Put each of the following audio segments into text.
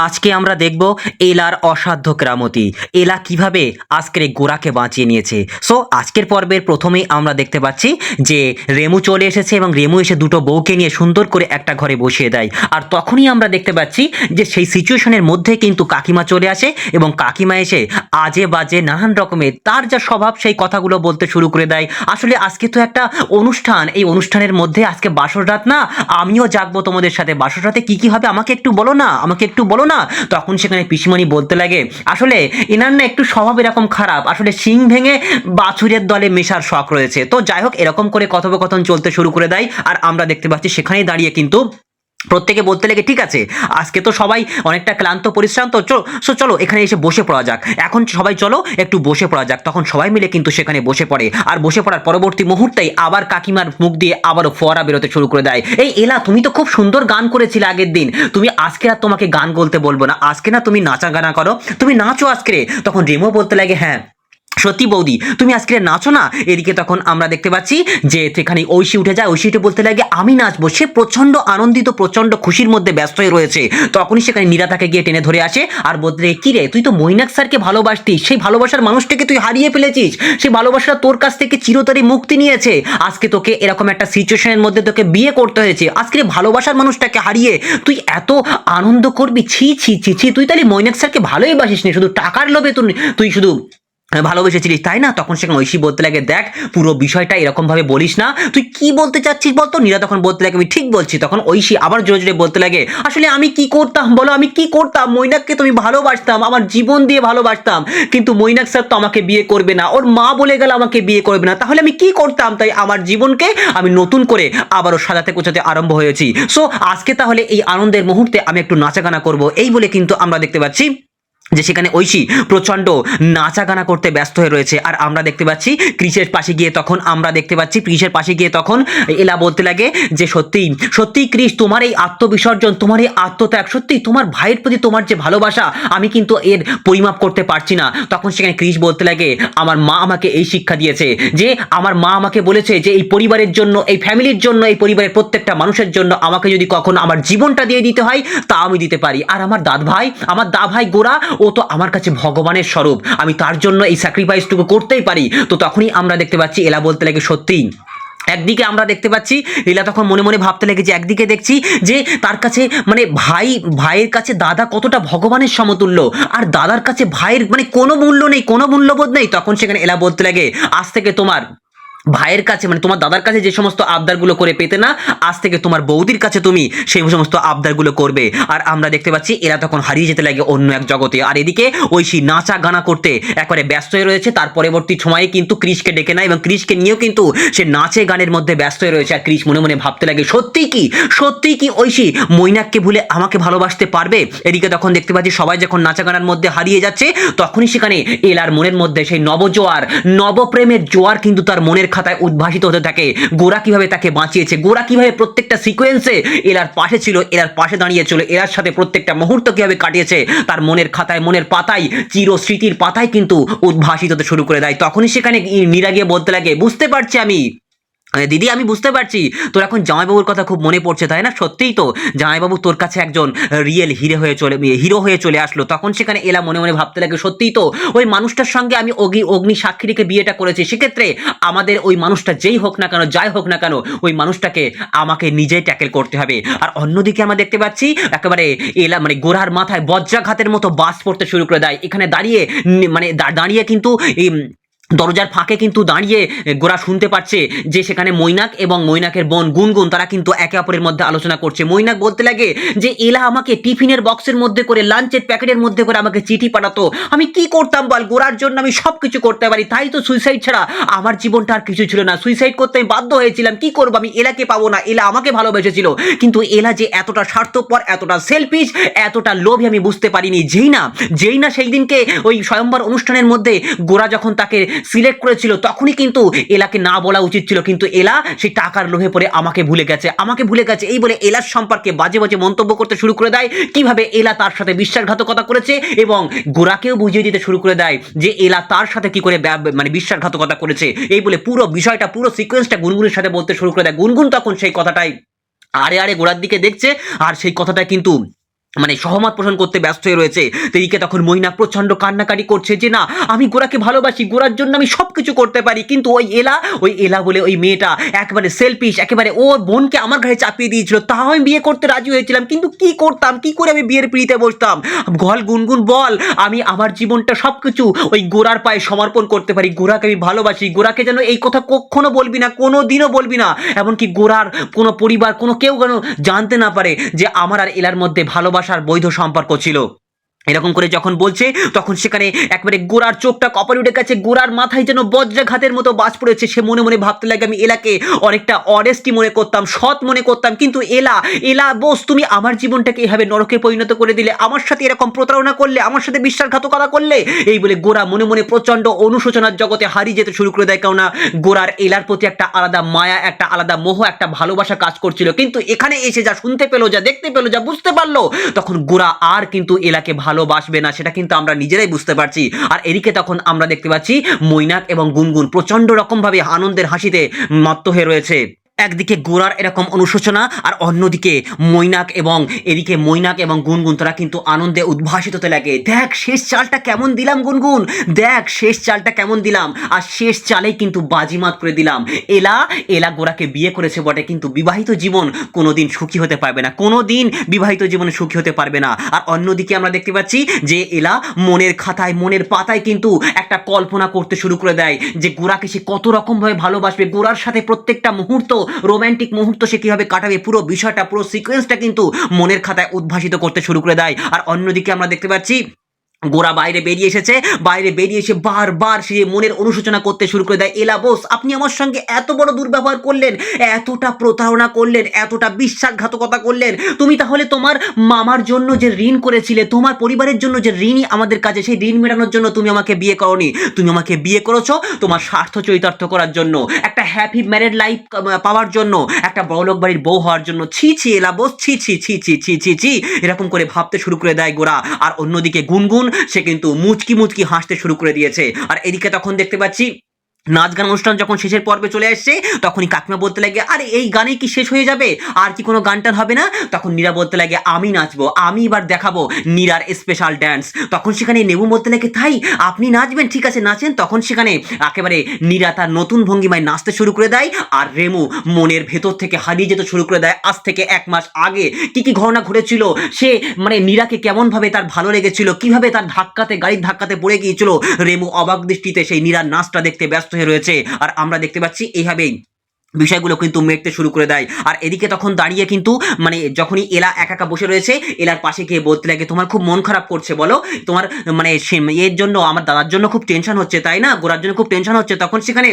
আজকে আমরা দেখব এলার অসাধ্য কেরামতি। এলা কিভাবে আজকের এই গোরাকে বাঁচিয়ে নিয়েছে। সো আজকের পর্বের প্রথমেই আমরা দেখতে পাচ্ছি যে রেমু চলে এসেছে এবং রেমু এসে দুটো বউকে নিয়ে সুন্দর করে একটা ঘরে বসিয়ে দেয়। আর তখনই আমরা দেখতে পাচ্ছি যে সেই সিচুয়েশনের মধ্যে কিন্তু কাকিমা চলে আসে এবং কাকিমা এসে আজে বাজে নানান রকমের তার যা স্বভাব সেই কথাগুলো বলতে শুরু করে দেয়। আসলে আজকে তো একটা অনুষ্ঠান, এই অনুষ্ঠানের মধ্যে আজকে বাসর রাত না, আমিও জাগবো তোমাদের সাথে। বাসর রাতে কি কি হবে আমাকে একটু বলো না, আমাকে একটু বলো না। তখন সেখানে পিসিমণি বলতে লাগে আসলে এনার না একটু স্বভাব এরকম খারাপ, আসলে শিং ভেঙে বাছুরের দলে মেশার শখ রয়েছে। তো যাই হোক, এরকম করে কথোপকথন চলতে শুরু করে দেয়। আর আমরা দেখতে পাচ্ছি সেখানেই দাঁড়িয়ে কিন্তু প্রত্যেকে বলতে লাগে ঠিক আছে, আজকে তো সবাই অনেকটা ক্লান্ত পরিশ্রান্ত, চলো এখানে এসে বসে পড়া যাক, এখন সবাই চলো একটু বসে পড়া যাক। তখন সবাই মিলে কিন্তু সেখানে বসে পড়ে। আর বসে পড়ার পরবর্তী মুহূর্তেই আবার কাকিমার মুখ দিয়ে আবারও ফোয়ারা বেরোতে শুরু করে দেয়। এই এলা, তুমি তো খুব সুন্দর গান করেছিলে আগের দিন, তুমি আজকে আর তোমাকে গান বলতে বলবো না, আজকে না তুমি নাচা গানা করো, তুমি নাচো আজকে। তখন রেমো বলতে লাগে হ্যাঁ সত্যি বৌদি, তুমি আজকে নাচো না। এদিকে তখন আমরা দেখতে পাচ্ছি যে সেখানে ঐশী উঠে যায়। ঐশী উঠে বলতে লাগে আমি নাচবো। সে প্রচন্ড আনন্দিত, প্রচন্ড খুশির মধ্যে ব্যস্ত হয়ে রয়েছে। তখনই সেখানে নীরা তাকে গিয়ে টেনে ধরে আসে আর বলতে লাগে কি রে, তুই তো মৈনাক স্যারকে ভালোবাসতিস, সেই ভালোবাসার মানুষটাকে তুই হারিয়ে ফেলেছিস, সেই ভালোবাসাটা তোর কাছ থেকে চিরতরে মুক্তি নিয়েছে। আজকে তোকে এরকম একটা সিচুয়েশনের মধ্যে তোকে বিয়ে করতে হয়েছে। আজকে ভালোবাসার মানুষটাকে হারিয়ে তুই এত আনন্দ করবি, ছি ছি ছি ছি, তুই তাহলে মৈনাক স্যারকে ভালোই বাসিস নি, শুধু টাকার লোভে তুই শুধু ভালোবেসেছিলিস তাই না। তখন সেখানে ঐশী বলতে লাগে দেখ, পুরো বিষয়টা এরকম ভাবে বলিস না, তুই কি বলতে চাচ্ছিস বলতো। নীরা তখন বলতে লাগে আমি ঠিক বলছি। তখন ঐশী আবার জোরে জোরে বলতে লাগে আসলে আমি কি করতাম বলো, আমি কি করতাম, মৈনাককে তো আমি ভালোবাসতাম, আমার জীবন দিয়ে ভালোবাসতাম, কিন্তু মৈনাক স্যার তো আমাকে বিয়ে করবে না, ওর মা বলে গেল আমাকে বিয়ে করবে না, তাহলে আমি কি করতাম। তাই আমার জীবনকে আমি নতুন করে আবারও সাজাতে গোছাতে আরম্ভ হয়েছি। সো আজকে তাহলে এই আনন্দের মুহূর্তে আমি একটু নাচাগানা করব, এই বলে কিন্তু আমরা দেখতে পাচ্ছি যে সেখানে ঐশী প্রচন্ড নাচা গানা করতে ব্যস্ত হয়ে রয়েছে। আর আমরা দেখতে পাচ্ছি ক্রিসের পাশে গিয়ে তখন এলা বলতে লাগে যে সত্যি সত্যি ক্রিস, তোমার এই আত্মবিসর্জন, তোমার এই আত্মত্যাগ, সত্যি তোমার ভাইয়ের প্রতি তোমার যে ভালোবাসা, আমি কিন্তু এর পরিমাপ করতে পারছি না। তখন সেখানে ক্রিস বলতে লাগে আমার মা আমাকে এই শিক্ষা দিয়েছে, যে আমার মা আমাকে বলেছে যে এই পরিবারের জন্য, এই ফ্যামিলির জন্য, এই পরিবারের প্রত্যেকটা মানুষের জন্য আমাকে যদি কখনো আমার জীবনটা দিয়ে দিতে হয় তা আমি দিতে পারি। আর আমার দা ভাই গোরা, ও তো আমার কাছে ভগবানের স্বরূপ, আমি তার জন্য এই স্যাক্রিফাইসটুকু করতেই পারি। তো তখনই আমরা দেখতে পাচ্ছি এলা বলতে লাগে সত্যি। একদিকে আমরা দেখতে পাচ্ছি এলা তখন মনে মনে ভাবতে লেগেছে, একদিকে দেখছি যে তার কাছে মানে ভাইয়ের কাছে দাদা কতটা ভগবানের সমতুল্য, আর দাদার কাছে ভাইয়ের মানে কোনো মূল্য নেই, কোনো মূল্যবোধ নেই। তখন সেখানে এলা বলতে লাগে আজ থেকে তোমার ভাইয়ের কাছে মানে তোমার দাদার কাছে যে সমস্ত আবদারগুলো করে পেতে না, আজ থেকে তোমার বৌদির কাছে তুমি সেই সমস্ত আবদারগুলো করবে। আর আমরা দেখতে পাচ্ছি এরা তখন হারিয়ে যেতে লাগে অন্য এক জগতে। আর এদিকে ঐশী নাচা গানা করতে একবারে ব্যস্ত হয়ে রয়েছে। তার পরবর্তী সময়ে কিন্তু ক্রিসকে ডেকে নেয় এবং ক্রিসকে নিয়েও কিন্তু সে নাচে গানের মধ্যে ব্যস্ত হয়ে রয়েছে। আর ক্রিস মনে মনে ভাবতে লাগে সত্যি কি ঐশী মৈনাককে ভুলে আমাকে ভালোবাসতে পারবে। এদিকে তখন দেখতে পাচ্ছি সবাই যখন নাচা গানার মধ্যে হারিয়ে যাচ্ছে, তখনই সেখানে এলার মনের মধ্যে সেই নবজোয়ার, নবপ্রেমের জোয়ার কিন্তু তার মনের খাতায় উদ্ভাসিত হতে থাকে। গোরা কিভাবে তাকে বাঁচিয়েছে, গোরা কিভাবে প্রত্যেকটা সিকোয়েন্সে এলার পাশে ছিল, এলার পাশে দাঁড়িয়েছিল, এলার সাথে প্রত্যেকটা মুহূর্ত কিভাবে কাটিয়েছে, তার মনের খাতায়, মনের পাতায়, চির স্মৃতির পাতায় কিন্তু উদ্ভাসিত হতে শুরু করে দেয়। তখনই সেখানে নীরা গিয়ে বলতে লাগে বুঝতে পারছি আমি দিদি, আমি বুঝতে পারছি তোর এখন জামাইবাবুর কথা খুব মনে পড়ছে তাই না। সত্যিই তো জামাইবাবু তোর কাছে একজন রিয়েল হিরো হয়ে চলে আসলো। তখন সেখানে এলা মনে মনে ভাবতে লাগে সত্যিই তো ওই মানুষটার সঙ্গে আমি অগ্নি সাক্ষী রেখে বিয়েটা করেছি, সেক্ষেত্রে আমাদের ওই মানুষটা যেই হোক না কেন, যাই হোক না কেন, ওই মানুষটাকে আমাকে নিজেই ট্যাকেল করতে হবে। আর অন্যদিকে আমরা দেখতে পাচ্ছি একেবারে এলা মানে গোড়ার মাথায় বজ্রাঘাতের মতো বাস পড়তে শুরু করে দেয়। এখানে দাঁড়িয়ে কিন্তু এই দরজার ফাঁকে কিন্তু দাঁড়িয়ে গোরা শুনতে পাচ্ছে যে সেখানে মৈনাক এবং মৈনাকের বোন গুনগুন তারা কিন্তু একে অপরের মধ্যে আলোচনা করছে। মৈনাক বলতে লাগে যে এলা আমাকে টিফিনের বক্সের মধ্যে করে, লাঞ্চের প্যাকেটের মধ্যে করে আমাকে চিঠি পাঠাতো, আমি কি করতাম বল, গোরার জন্য আমি সব কিছু করতে পারি, তাই তো সুইসাইড ছাড়া আমার জীবনটা আর কিছু ছিল না, সুইসাইড করতে আমি বাধ্য হয়েছিলাম, কি করবো, আমি এলাকে পাবো না, এলা আমাকে ভালোবেসেছিল, কিন্তু এলা যে এতটা স্বার্থপর, এতটা সেলফিশ, এতটা লোভী আমি বুঝতে পারিনি। যেই না সেই দিনকে ওই স্বয়ম্বর অনুষ্ঠানের মধ্যে গোরা যখন তাকে সিলেক্ট করেছিল তখনই কিন্তু এলাকে না বলা উচিত ছিল, কিন্তু এলা সেই টাকার লোভে পড়ে আমাকে ভুলে গেছে এই বলে এলার সম্পর্কে বাজে বাজে মন্তব্য করতে শুরু করে দেয়, কিভাবে এলা তার সাথে বিশ্বাসঘাতকতা করেছে এবং গোরাকেও বুঝিয়ে দিতে শুরু করে দেয় যে এলা তার সাথে কি করে মানে বিশ্বাসঘাতকতা করেছে। এই বলে পুরো বিষয়টা পুরো সিকোয়েন্সটা গুনগুনের সাথে বলতে শুরু করে দেয়। গুনগুন তখন সেই কথাটাই আড়ে আড়ে গোড়ার দিকে দেখছে আর সেই কথাটা কিন্তু মানে সহমত পোষণ করতে ব্যস্ত হয়ে রয়েছে। তেদিকে তখন মৈনাক প্রচন্ড কান্নাকাটি করছে যে না, আমি গোরাকে ভালোবাসি, গোরার জন্য আমি সবকিছু করতে পারি, কিন্তু ওই এলা বলে ওই মেয়েটা একেবারে সেলফিশ, একেবারে ওর বোনকে আমার ঘাড়ে চাপিয়ে দিয়েছিল, তাও আমি বিয়ে করতে রাজি হয়েছিলাম, কিন্তু কি করতাম, কি করে আমি বিয়ের পিড়িতে বসতাম। গুনগুন বল, আমি আমার জীবনটা সবকিছু ওই গোরার পায়ে সমর্পণ করতে পারি, গোরাকে আমি ভালোবাসি, গোরাকে যেন এই কথা কখনো বলবি না, কোনো দিনও বলবি না, এমনকি গোরার কোনো পরিবার কোনো কেউ যেন জানতে না পারে যে আমার আর এলার মধ্যে ভালোবাসার বৈধ সম্পর্ক ছিল। এরকম করে যখন বলছে তখন সেখানে একবারে গোরার চোখটা কপালে উঠে গেছে, গোরার মাথায় যেন বজ্রাঘাতের মতো বাজ পড়েছে। সে মনে মনে ভাবতে লাগে আমি এলাকে অনেকটা অনেস্টি মনে করতাম, সৎ মনে করতাম, কিন্তু এলা বোস, তুমি আমার জীবনটাকে এভাবে নরকে পরিণত করে দিলে, আমার সাথে এরকম প্রতারণা করলে, আমার সাথে বিশ্বাসঘাতকতা করলে। এই বলে গোরা মনে মনে প্রচন্ড অনুশোচনার জগতে হারিয়ে যেতে শুরু করে দেয়, কেননা গোরার এলার প্রতি একটা আলাদা মায়া, একটা আলাদা মোহ, একটা ভালোবাসা কাজ করছিল। কিন্তু এখানে এসে যা শুনতে পেলো, যা দেখতে পেলো, যা বুঝতে পারলো, তখন গোরা আর কিন্তু এলাকে ভালোবাসবে না, সেটা কিন্তু আমরা নিজেরাই বুঝতে পারছি। আর এদিকে তখন আমরা দেখতে পাচ্ছি মৈনাক এবং গুনগুন প্রচন্ড রকম ভাবে আনন্দের হাসিতে মত্ত হয়ে রয়েছে। একদিকে গোরার এরকম অনুশোচনা আর অন্যদিকে মৈনাক এবং গুনগুন তারা কিন্তু আনন্দে উদ্ভাসিত হতে লাগে। দেখ শেষ চালটা কেমন দিলাম গুনগুন, দেখ শেষ চালটা কেমন দিলাম, আর শেষ চালেই কিন্তু বাজিমাত করে দিলাম। এলা গোরাকে বিয়ে করেছে বটে, কিন্তু বিবাহিত জীবন কোনোদিন সুখী হতে পারবে না, কোনোদিন বিবাহিত জীবনে সুখী হতে পারবে না। আর অন্যদিকে আমরা দেখতে পাচ্ছি যে এলা মনের খাতায়, মনের পাতায় কিন্তু একটা কল্পনা করতে শুরু করে দেয় যে গোরাকে সে কত রকম ভাবে ভালোবাসবে, গোরার সাথে প্রত্যেকটা মুহূর্ত, রোমান্টিক মুহূর্ত সে কিভাবে কাটাবে, পুরো বিষয়টা, পুরো সিকোয়েন্সটা কিন্তু মনের খাতায় উদ্ভাসিত করতে শুরু করে দেয়। আর অন্যদিকে আমরা দেখতে পাচ্ছি গোরা বাইরে বেরিয়ে এসে বারবার সে মনের অনুশোচনা করতে শুরু করে দেয়। এলা বোস, আপনি আমার সঙ্গে এত বড় দুর্ব্যবহার করলেন, এতটা প্রতারণা করলেন, এতটা বিশ্বাসঘাতকতা করলেন, তুমি তাহলে তোমার মামার জন্য যে ঋণ করেছিলে, তোমার পরিবারের জন্য যে ঋণই আমাদের কাছে, সেই ঋণ মেটানোর জন্য তুমি আমাকে বিয়ে করোনি, তুমি আমাকে বিয়ে করেছো তোমার স্বার্থ চরিতার্থ করার জন্য, একটা হ্যাপি ম্যারেড লাইফ পাওয়ার জন্য, একটা বড়লোক বাড়ির বউ হওয়ার জন্য। ছি ছি এলা বোস, ছি ছি ছি ছি ছি ছি ছি, এরকম করে ভাবতে শুরু করে দেয় গোরা। আর অন্যদিকে গুনগুন সে কিন্তু মুচকি হাসতে শুরু করে দিয়েছে। আর এদিকে তখন দেখতে পাচ্ছি নাচ গান অনুষ্ঠান যখন শেষের পর্বে চলে আসছে, তখনই কাকিমা বলতে লাগে আরে এই গানে কি শেষ হয়ে যাবে, আর কি কোনো গান টান হবে না? তখন নীরা বলতে লাগে আমি নাচবো, আমি এবার দেখাবো নীরার স্পেশাল ড্যান্স। তখন সেখানে নেবু বলতে লাগে তাই আপনি নাচবেন, ঠিক আছে নাচেন। তখন সেখানে একেবারে নীরা তার নতুন ভঙ্গিমায় নাচতে শুরু করে দেয়, আর রেমু মনের ভেতর থেকে হারিয়ে যেতে শুরু করে দেয় আজ থেকে 1 মাস আগে কি কি ঘটনা ঘটেছিল, সে মানে নীরাকে কেমন ভাবে তার ভালো লেগেছিল, কিভাবে তার গাড়ির ধাক্কাতে পড়ে গিয়েছিল। রেমু অবাক দৃষ্টিতে সেই নীরার নাচটা দেখতে ব্যস্ত হয়ে রয়েছে। আর আমরা দেখতে পাচ্ছি এইভাবেই বিষয়গুলো কিন্তু মেটতে শুরু করে দেয়। আর এদিকে তখন দাঁড়িয়ে কিন্তু মানে যখনই এলা একা বসে রয়েছে, এলার পাশে গিয়ে বলতে লাগে তোমার খুব মন খারাপ করছে বলো, তোমার মানে এর জন্য, আমার দাদার জন্য খুব টেনশন হচ্ছে তাই না, গোরার জন্য খুব টেনশন হচ্ছে। তখন সেখানে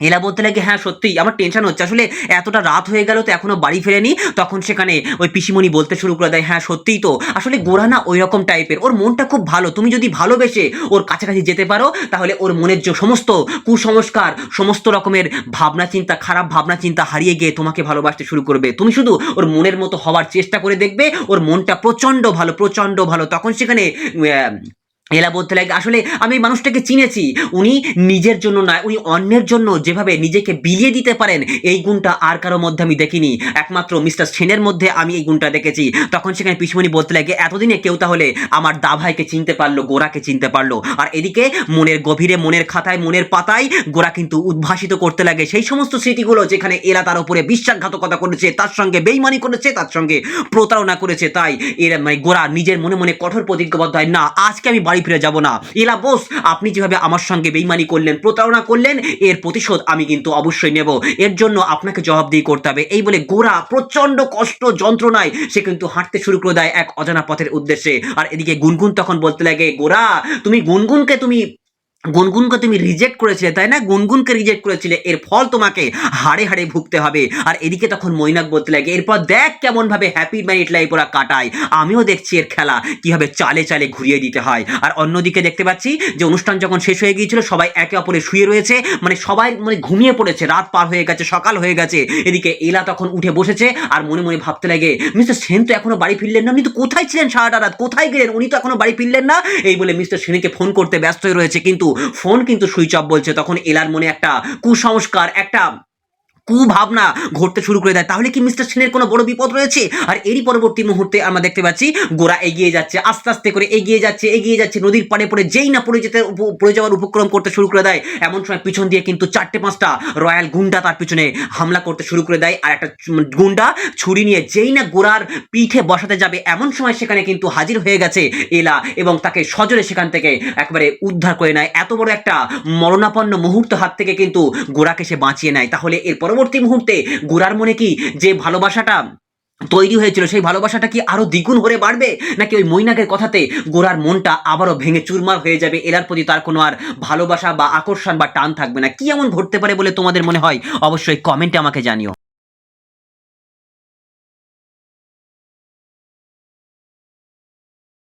এলা বলতে লাগে হ্যাঁ সত্যিই আমার টেনশন হচ্ছে, আসলে এতটা রাত হয়ে গেল তো এখনো বাড়ি ফেরেনি। তখন সেখানে ওই পিসিমণি বলতে শুরু করে দেয় হ্যাঁ সত্যিই তো, আসলে গোরা না ওই রকম টাইপের, ওর মনটা খুব ভালো, তুমি যদি ভালোবেসে ওর কাছাকাছি যেতে পারো তাহলে ওর মনের যে সমস্ত কুসংস্কার, সমস্ত রকমের ভাবনা চিন্তা, খারাপ ভাবনা চিন্তা হারিয়ে গিয়ে তোমাকে ভালোবাসতে শুরু করবে। তুমি শুধু ওর মনের মতো হওয়ার চেষ্টা করে দেখবে, ওর মনটা প্রচন্ড ভালো। তখন সেখানে এলা বলতে লাগে আসলে আমি মানুষটাকে চিনেছি, উনি নিজের জন্য নয়, উনি অন্যের জন্য যেভাবে নিজেকে বিলিয়ে দিতে পারেন, এই গুণটা আর কারো মধ্যে আমি দেখিনি, একমাত্র মিস্টার সেনের মধ্যে আমি এই গুণটা দেখেছি। তখন সেখানে পিসমণি বলতে লাগে এতদিনে কেউ তাহলে আমার দাভাইকে চিনতে পারলো, গোরাকে চিনতে পারলো। আর এদিকে মনের গভীরে, মনের খাতায়, মনের পাতায় গোরা কিন্তু উদ্ভাসিত করতে লাগে সেই সমস্ত স্মৃতিগুলো যেখানে এলা তার উপরে বিশ্বাসঘাতকতা করেছে, তার সঙ্গে বেইমানি করেছে, তার সঙ্গে প্রতারণা করেছে। তাই এর মানে গোরা নিজের মনে মনে কঠোর প্রতিজ্ঞাবদ্ধ হয়, না আজকে আমি বাড়ি ফিরে যাব না। এলা বোস, আপনি যেভাবে আমার সঙ্গে বেইমানি করলেন, প্রতারণা করলেন, এর প্রতিশোধ আমি কিন্তু অবশ্যই নেব, এর জন্য আপনাকে জবাবদিহি করতে হবে। এই বলে গোরা প্রচন্ড কষ্ট যন্ত্রণায় সে কিন্তু হাঁটতে শুরু করে দেয় এক অজানা পথের উদ্দেশ্যে। আর এদিকে গুনগুন তখন বলতে লাগে গোরা, তুমি গুনগুনকে তুমি গুনগুনকে তুমি রিজেক্ট করেছিলে তাই না, গুনগুনকে রিজেক্ট করেছিলে, এর ফল তোমাকে হাড়ে হাড়ে ভুগতে হবে। আর এদিকে তখন মৈনাক বলতে লাগে এরপর দেখ কেমন ভাবে হ্যাপি ম্যারিড লাইফ ওরা কাটায়, আমিও দেখছি এর খেলা কিভাবে চালে চালে ঘুরিয়ে দিতে হয়। আর অন্যদিকে দেখতে পাচ্ছি যে অনুষ্ঠান যখন শেষ হয়ে গিয়েছিল সবাই একে অপরে শুয়ে রয়েছে, মানে সবাই মানে ঘুমিয়ে পড়েছে, রাত পার হয়ে গেছে, সকাল হয়ে গেছে। এদিকে এলা তখন উঠে বসেছে আর মনে মনে ভাবতে লাগে মিস্টার সেন তো এখনো বাড়ি ফিরলেন না, উনি তো কোথায় ছিলেন সারাটা রাত, কোথায় গেলেন, উনি তো এখনো বাড়ি ফিরলেন না। এই বলে মিস্টার সেনকে ফোন করতে ব্যস্ত হয়ে রয়েছে, কিন্তু ফোন কিন্তু সুইচ অফ বলছে। তখন এলার মনে একটা কুসংস্কার, একটা কুভাবনা ঘটতে শুরু করে দেয়, তাহলে কি মিস্টার সেনের কোনো বড় বিপদ রয়েছে। আর এরই পরবর্তী মুহূর্তে আমরা দেখতে পাচ্ছি গোরা এগিয়ে যাচ্ছে, আস্তে আস্তে করে এগিয়ে যাচ্ছে নদীর পাড়ে পড়ে, যেই না পড়ে যাওয়ার উপক্রম করতে শুরু করে দেয়, এমন সময় পিছন দিয়ে কিন্তু 4-5টা রয়্যাল গুন্ডা তার পিছনে হামলা করতে শুরু করে দেয়। আর একটা গুন্ডা ছুরি নিয়ে যেই না গোরার পিঠে বসাতে যাবে, এমন সময় সেখানে কিন্তু হাজির হয়ে গেছে এলা এবং তাকে সজোরে সেখান থেকে একবারে উদ্ধার করে নেয়। এত বড় একটা মরণাপন্ন মুহূর্ত হাত থেকে কিন্তু গোরাকে সে বাঁচিয়ে নেয়। তাহলে এর পরবর্তী মুহূর্তে গোরার মনে কি যে ভালোবাসাটা তৈরি হয়েছিল, সেই ভালোবাসাটা কি আরো দ্বিগুণ হয়ে বাড়বে, নাকি ওই মৈনাকের কথাতে গোরার মনটা আবারও ভেঙে চুরমার হয়ে যাবে, এলার প্রতি তার কোনো আর ভালোবাসা বা আকর্ষণ বা টান থাকবে না? কি এমন ঘটতে পারে বলে তোমাদের মনে হয়? অবশ্যই কমেন্টে আমাকে জানিও।